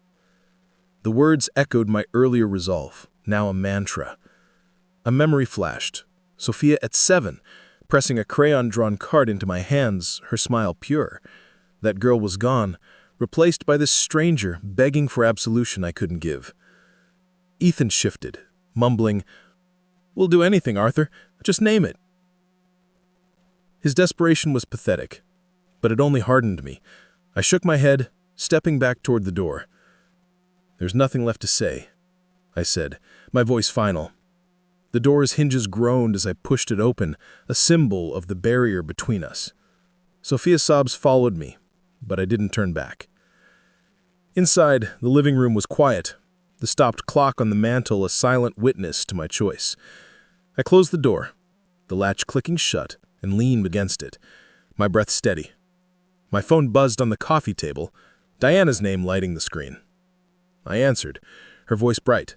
The words echoed my earlier resolve, now a mantra. A memory flashed. Sophia at 7, pressing a crayon-drawn card into my hands, her smile pure. That girl was gone, replaced by this stranger begging for absolution I couldn't give. Ethan shifted, mumbling, "We'll do anything, Arthur. Just name it." His desperation was pathetic, but it only hardened me. I shook my head, stepping back toward the door. "There's nothing left to say," I said, my voice final. The door's hinges groaned as I pushed it open, a symbol of the barrier between us. Sophia's sobs followed me, but I didn't turn back. Inside, the living room was quiet, the stopped clock on the mantel a silent witness to my choice. I closed the door, the latch clicking shut, and leaned against it, my breath steady. My phone buzzed on the coffee table, Diana's name lighting the screen. I answered, her voice bright.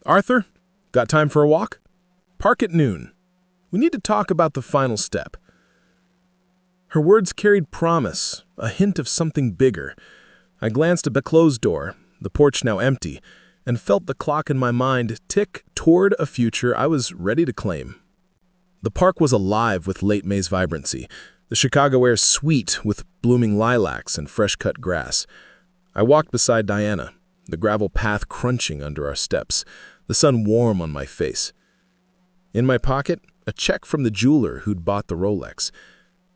"Arthur, got time for a walk? Park at noon. We need to talk about the final step." Her words carried promise, a hint of something bigger. I glanced at the closed door, the porch now empty, and felt the clock in my mind tick toward a future I was ready to claim. The park was alive with late May's vibrancy, the Chicago air sweet with blooming lilacs and fresh-cut grass. I walked beside Diana, the gravel path crunching under our steps, the sun warm on my face. In my pocket, a check from the jeweler who'd bought the Rolex.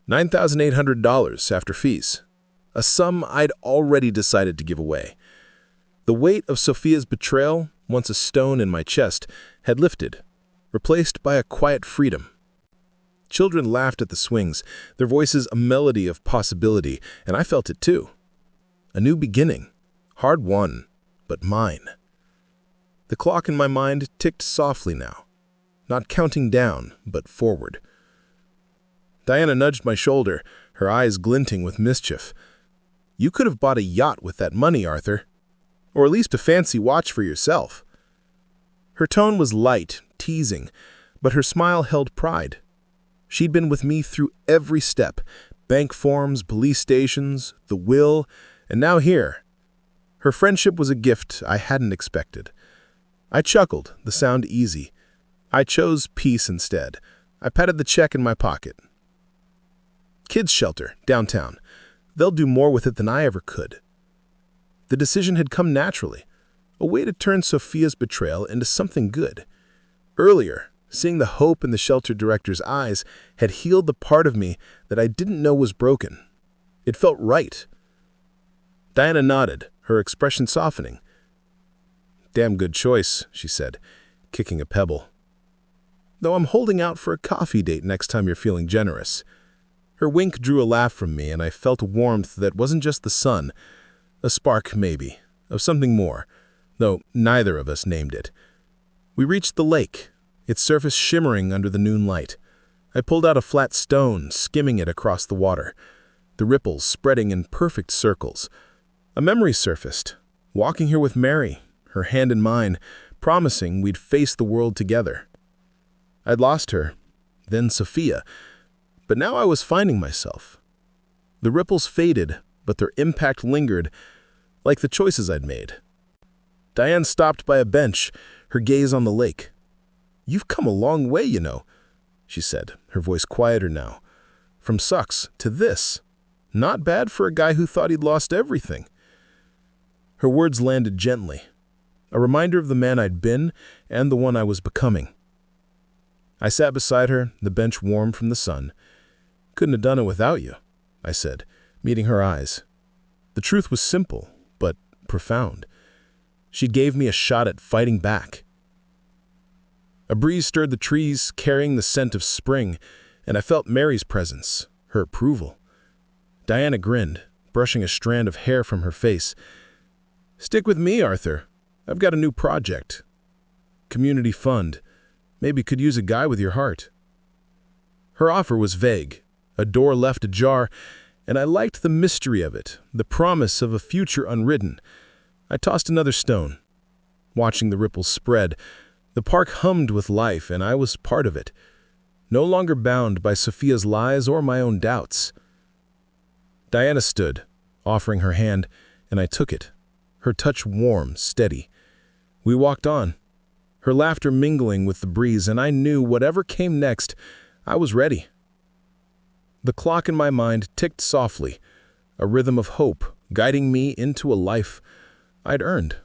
$9,800 after fees, a sum I'd already decided to give away. The weight of Sophia's betrayal, once a stone in my chest, had lifted, replaced by a quiet freedom. Children laughed at the swings, their voices a melody of possibility, and I felt it too. A new beginning, hard-won, but mine. The clock in my mind ticked softly now, not counting down, but forward. Diana nudged my shoulder, her eyes glinting with mischief. "You could have bought a yacht with that money, Arthur. Or at least a fancy watch for yourself." Her tone was light, teasing, but her smile held pride. She'd been with me through every step, bank forms, police stations, the will, and now here. Her friendship was a gift I hadn't expected. I chuckled, the sound easy. I chose peace instead. I patted the check in my pocket. "Kids' shelter, downtown. They'll do more with it than I ever could." The decision had come naturally, a way to turn Sophia's betrayal into something good. Earlier, seeing the hope in the shelter director's eyes had healed the part of me that I didn't know was broken. It felt right. Diana nodded, her expression softening. "Damn good choice," she said, kicking a pebble. "Though I'm holding out for a coffee date next time you're feeling generous." Her wink drew a laugh from me, and I felt a warmth that wasn't just the sun, a spark, maybe, of something more, though neither of us named it. We reached the lake, its surface shimmering under the noon light. I pulled out a flat stone, skimming it across the water, the ripples spreading in perfect circles. A memory surfaced, walking here with Mary, her hand in mine, promising we'd face the world together. I'd lost her, then Sophia, but now I was finding myself. The ripples faded, but their impact lingered, like the choices I'd made. Diane stopped by a bench, her gaze on the lake. "You've come a long way, you know," she said, her voice quieter now. "From sucks to this. Not bad for a guy who thought he'd lost everything." Her words landed gently, a reminder of the man I'd been and the one I was becoming. I sat beside her, the bench warm from the sun. "Couldn't have done it without you," I said, meeting her eyes. The truth was simple, but profound. She gave me a shot at fighting back. A breeze stirred the trees, carrying the scent of spring, and I felt Mary's presence, her approval. Diana grinned, brushing a strand of hair from her face. "Stick with me, Arthur. I've got a new project. Community fund. Maybe could use a guy with your heart." Her offer was vague, a door left ajar, and I liked the mystery of it, the promise of a future unwritten. I tossed another stone. Watching the ripples spread, the park hummed with life, and I was part of it, no longer bound by Sophia's lies or my own doubts. Diana stood, offering her hand, and I took it, her touch warm, steady. We walked on, her laughter mingling with the breeze, and I knew whatever came next, I was ready. The clock in my mind ticked softly, a rhythm of hope guiding me into a life I'd earned.